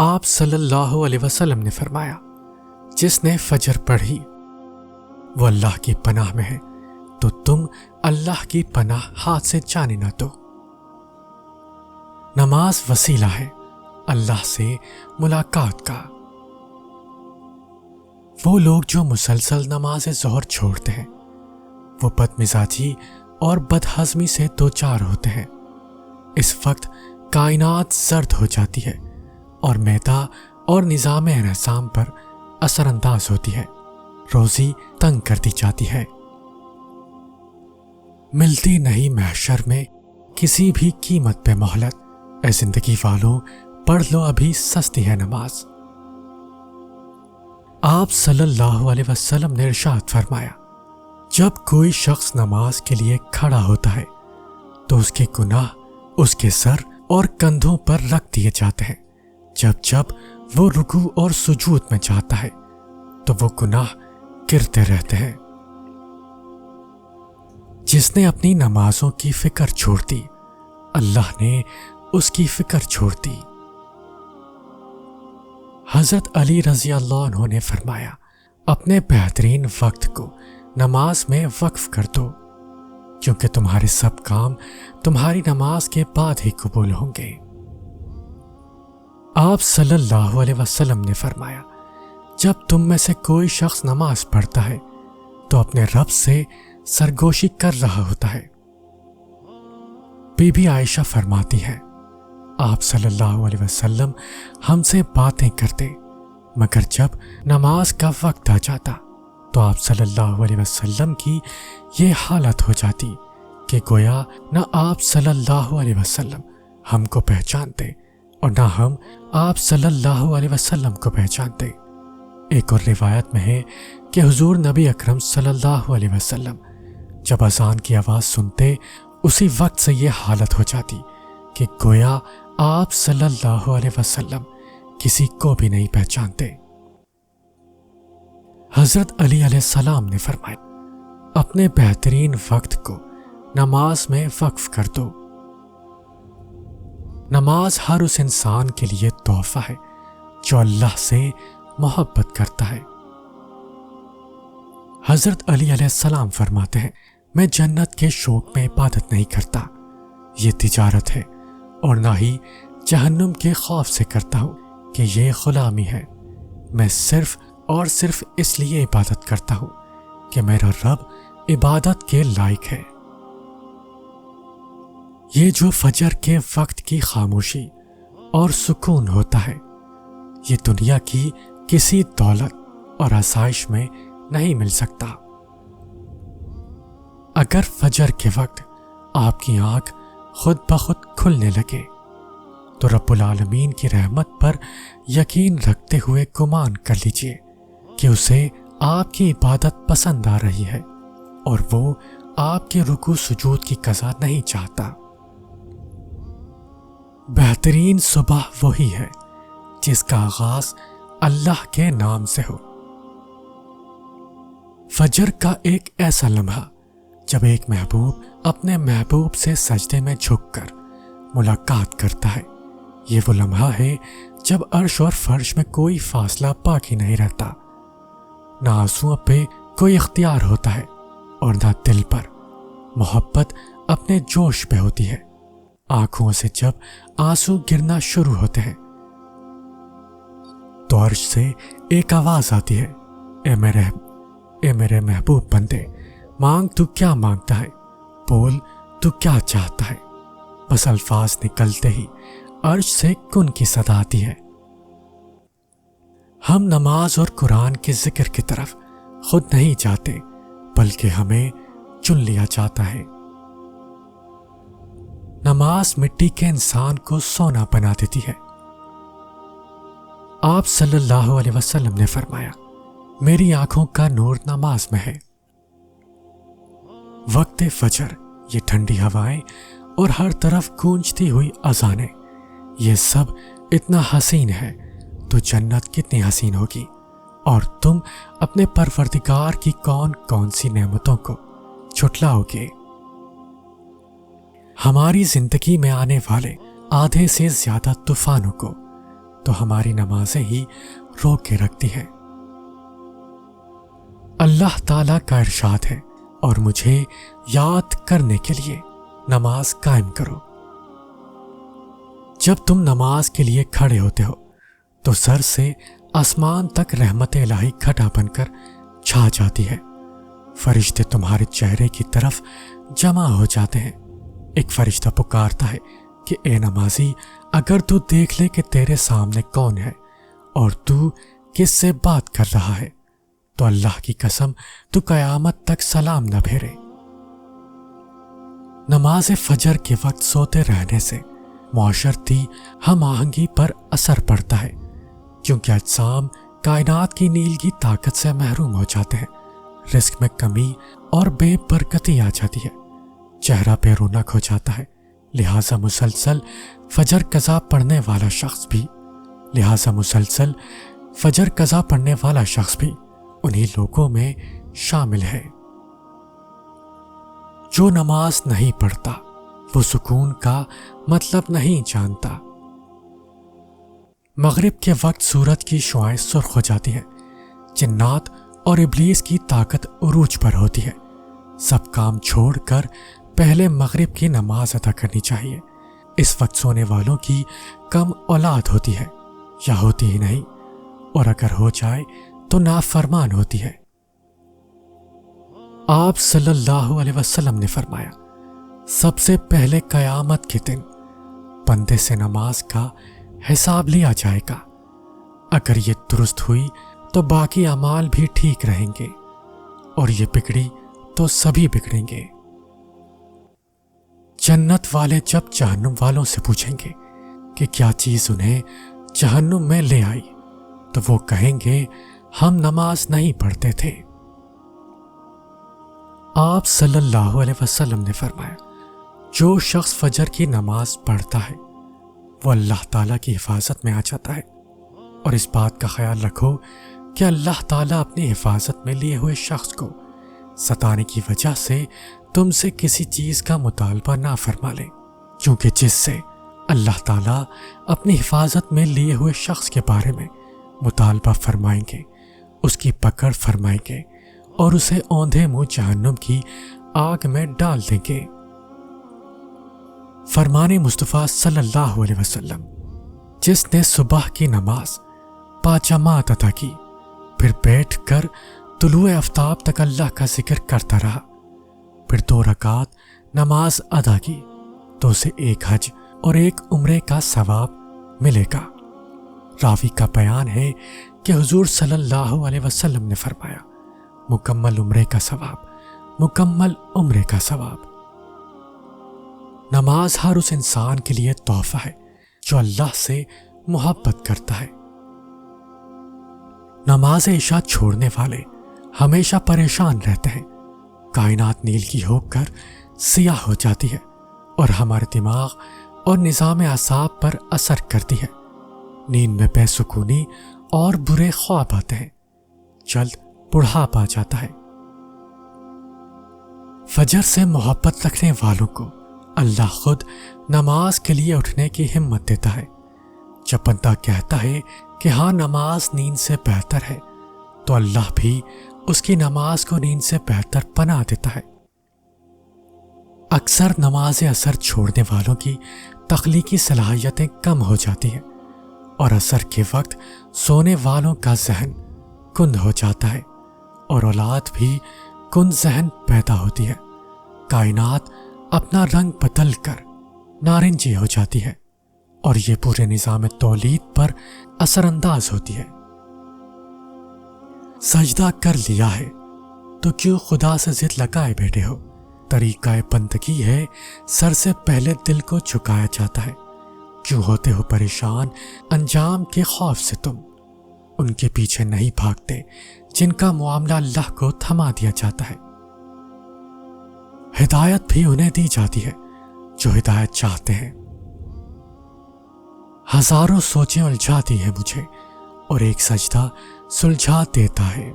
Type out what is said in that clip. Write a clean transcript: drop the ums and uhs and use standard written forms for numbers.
آپ صلی اللہ علیہ وسلم نے فرمایا، جس نے فجر پڑھی وہ اللہ کی پناہ میں ہے، تو تم اللہ کی پناہ ہاتھ سے جانے نہ دو۔ نماز وسیلہ ہے اللہ سے ملاقات کا۔ وہ لوگ جو مسلسل نماز ظہر چھوڑتے ہیں وہ بد مزاجی اور بد ہضمی سے دوچار ہوتے ہیں۔ اس وقت کائنات زرد ہو جاتی ہے اور معدہ اور نظام انہضام پر اثر انداز ہوتی ہے، روزی تنگ کر دی جاتی ہے۔ ملتی نہیں محشر میں کسی بھی قیمت پہ مہلت، اے زندگی والوں پڑھ لو ابھی سستی ہے نماز۔ آپ صلی اللہ علیہ وسلم نے ارشاد فرمایا، جب کوئی شخص نماز کے لیے کھڑا ہوتا ہے تو اس کے گناہ اس کے سر اور کندھوں پر رکھ دیے جاتے ہیں۔ جب جب وہ رکوع اور سجود میں جاتا ہے تو وہ گناہ گرتے رہتے ہیں۔ جس نے اپنی نمازوں کی فکر چھوڑ دی، اللہ نے اس کی فکر چھوڑ دی۔ حضرت علی رضی اللہ عنہ نے فرمایا، اپنے بہترین وقت کو نماز میں وقف کر دو، کیونکہ تمہارے سب کام تمہاری نماز کے بعد ہی قبول ہوں گے۔ آپ صلی اللہ علیہ وسلم نے فرمایا، جب تم میں سے کوئی شخص نماز پڑھتا ہے تو اپنے رب سے سرگوشی کر رہا ہوتا ہے۔ بی بی عائشہ فرماتی ہے، آپ صلی اللہ علیہ وسلم ہم سے باتیں کرتے، مگر جب نماز کا وقت آ جاتا تو آپ صلی اللہ علیہ وسلم کی یہ حالت ہو جاتی کہ گویا نہ آپ صلی اللہ علیہ وسلم ہم کو پہچانتے اور نہ ہم آپ صلی اللہ علیہ وسلم کو پہچانتے۔ ایک اور روایت میں ہے کہ حضور نبی اکرم صلی اللہ علیہ وسلم جب اذان کی آواز سنتے اسی وقت سے یہ حالت ہو جاتی کہ گویا آپ صلی اللہ علیہ وسلم کسی کو بھی نہیں پہچانتے۔ حضرت علی علیہ السلام نے فرمایا، اپنے بہترین وقت کو نماز میں وقف کر دو۔ نماز ہر اس انسان کے لیے تحفہ ہے جو اللہ سے محبت کرتا ہے۔ حضرت علی علیہ السلام فرماتے ہیں، میں جنت کے شوق میں عبادت نہیں کرتا، یہ تجارت ہے، اور نہ ہی جہنم کے خوف سے کرتا ہوں کہ یہ غلامی ہے۔ میں صرف اور صرف اس لیے عبادت کرتا ہوں کہ میرا رب عبادت کے لائق ہے۔ یہ جو فجر کے وقت کی خاموشی اور سکون ہوتا ہے، یہ دنیا کی کسی دولت اور آسائش میں نہیں مل سکتا۔ اگر فجر کے وقت آپ کی آنکھ خود بخود کھلنے لگے تو رب العالمین کی رحمت پر یقین رکھتے ہوئے گمان کر لیجئے کہ اسے آپ کی عبادت پسند آ رہی ہے اور وہ آپ کے رکوع سجود کی قضا نہیں چاہتا۔ بہترین صبح وہی ہے جس کا آغاز اللہ کے نام سے ہو۔ فجر کا ایک ایسا لمحہ جب ایک محبوب اپنے محبوب سے سجدے میں جھک کر ملاقات کرتا ہے، یہ وہ لمحہ ہے جب عرش اور فرش میں کوئی فاصلہ باقی نہیں رہتا، نہ آنسوؤں پہ کوئی اختیار ہوتا ہے اور نہ دل پر۔ محبت اپنے جوش پہ ہوتی ہے۔ آنکھوں سے جب آنسو گرنا شروع ہوتے ہیں تو عرش سے ایک آواز آتی ہے، اے میرے محبوب بندے، مانگ تو کیا مانگتا ہے، بول تو کیا چاہتا ہے۔ بس الفاظ نکلتے ہی عرش سے کن کی صدا آتی ہے۔ ہم نماز اور قرآن کے ذکر کی طرف خود نہیں جاتے، بلکہ ہمیں چن لیا جاتا ہے۔ نماز مٹی کے انسان کو سونا بنا دیتی ہے۔ آپ صلی اللہ علیہ وسلم نے فرمایا، میری آنکھوں کا نور نماز میں ہے۔ وقت فجر، یہ ٹھنڈی ہوائیں اور ہر طرف گونجتی ہوئی اذانیں، یہ سب اتنا حسین ہے تو جنت کتنی حسین ہوگی، اور تم اپنے پروردگار کی کون کون سی نعمتوں کو چھٹلاؤ گے۔ ہماری زندگی میں آنے والے آدھے سے زیادہ طوفانوں کو تو ہماری نمازیں ہی روک کے رکھتی ہیں۔ اللہ تعالیٰ کا ارشاد ہے، اور مجھے یاد کرنے کے لیے نماز قائم کرو۔ جب تم نماز کے لیے کھڑے ہوتے ہو تو سر سے آسمان تک رحمت الہی گھٹا بن کر چھا جاتی ہے۔ فرشتے تمہارے چہرے کی طرف جمع ہو جاتے ہیں۔ ایک فرشتہ پکارتا ہے کہ اے نمازی، اگر تو دیکھ لے کہ تیرے سامنے کون ہے اور تو کس سے بات کر رہا ہے تو اللہ کی قسم تو قیامت تک سلام نہ پھیرے۔ نماز فجر کے وقت سوتے رہنے سے معاشرتی ہم آہنگی پر اثر پڑتا ہے، کیونکہ اجسام کائنات کی نیلگی طاقت سے محروم ہو جاتے ہیں، رزق میں کمی اور بے برکتی آ جاتی ہے، چہرہ بے رونق ہو جاتا ہے۔ لہٰذا مسلسل فجر قضا پڑھنے والا شخص بھی انہی لوگوں میں شامل ہے۔ جو نماز نہیں پڑھتا وہ سکون کا مطلب نہیں جانتا۔ مغرب کے وقت سورج کی شعاعیں سرخ ہو جاتی ہیں، جنات اور ابلیس کی طاقت عروج پر ہوتی ہے۔ سب کام چھوڑ کر پہلے مغرب کی نماز ادا کرنی چاہیے۔ اس وقت سونے والوں کی کم اولاد ہوتی ہے یا ہوتی ہی نہیں، اور اگر ہو جائے تو نافرمان ہوتی ہے۔ آپ صلی اللہ علیہ وسلم نے فرمایا، سب سے پہلے قیامت کے دن بندے سے نماز کا حساب لیا جائے گا۔ اگر یہ درست ہوئی تو باقی اعمال بھی ٹھیک رہیں گے، اور یہ بگڑی تو سبھی بگڑیں گے۔ جنت والے جب جہنم والوں سے پوچھیں گے کہ کیا چیز انہیں جہنم میں لے آئی تو وہ کہیں گے ہم نماز نہیں پڑھتے تھے۔ آپ صلی اللہ علیہ وسلم نے فرمایا، جو شخص فجر کی نماز پڑھتا ہے وہ اللہ تعالیٰ کی حفاظت میں آ جاتا ہے، اور اس بات کا خیال رکھو کہ اللہ تعالیٰ اپنی حفاظت میں لیے ہوئے شخص کو ستانے کی وجہ سے تم سے کسی چیز کا مطالبہ نہ فرما لے، کیونکہ جس سے اللہ تعالیٰ اپنی حفاظت میں لیے ہوئے شخص کے بارے میں مطالبہ فرمائیں گے، اس کی پکڑ فرمائیں گے اور اسے اوندھے منہ جہنم کی آگ میں ڈال دیں گے۔ فرمان مصطفیٰ صلی اللہ علیہ وسلم، جس نے صبح کی نماز باجماعت ادا کی، پھر بیٹھ کر طلوع آفتاب تک اللہ کا ذکر کرتا رہا، پھر 2 رکعت نماز ادا کی، تو اسے 1 حج اور 1 عمرے کا ثواب ملے گا۔ راوی کا بیان ہے کہ حضور صلی اللہ علیہ وسلم نے فرمایا، مکمل عمرے کا ثواب، مکمل عمرے کا ثواب۔ نماز ہر اس انسان کے لیے تحفہ ہے جو اللہ سے محبت کرتا ہے۔ نماز عشاء چھوڑنے والے ہمیشہ پریشان رہتے ہیں، کائنات نیلگی ہو کر سیاہ ہو جاتی ہے اور ہمارے دماغ اور نظام اعصاب پر اثر کرتی ہے، نیند میں بے سکونی اور برے خواب آتے ہیں، جلد بڑھاپا آ جاتا ہے۔ فجر سے محبت رکھنے والوں کو اللہ خود نماز کے لیے اٹھنے کی ہمت دیتا ہے۔ جب بندہ کہتا ہے کہ ہاں نماز نیند سے بہتر ہے تو اللہ بھی اس کی نماز کو نیند سے بہتر بنا دیتا ہے۔ اکثر نماز اثر چھوڑنے والوں کی تخلیقی صلاحیتیں کم ہو جاتی ہیں، اور اثر کے وقت سونے والوں کا ذہن کند ہو جاتا ہے، اور اولاد بھی کند ذہن پیدا ہوتی ہے۔ کائنات اپنا رنگ بدل کر نارنجی ہو جاتی ہے، اور یہ پورے نظام تولید پر اثر انداز ہوتی ہے۔ سجدہ کر لیا ہے تو کیوں خدا سے ضد لگائے بیٹھے ہو؟ طریقہ بندگی ہے، سر سے پہلے دل کو جھکایا جاتا ہے۔ کیوں ہوتے ہو پریشان انجام کے خوف سے؟ تم ان کے پیچھے نہیں بھاگتے جن کا معاملہ اللہ کو تھما دیا جاتا ہے۔ ہدایت بھی انہیں دی جاتی ہے جو ہدایت چاہتے ہیں۔ ہزاروں سوچیں الجھاتی ہیں مجھے، اور ایک سجدہ سلجھا دیتا ہے۔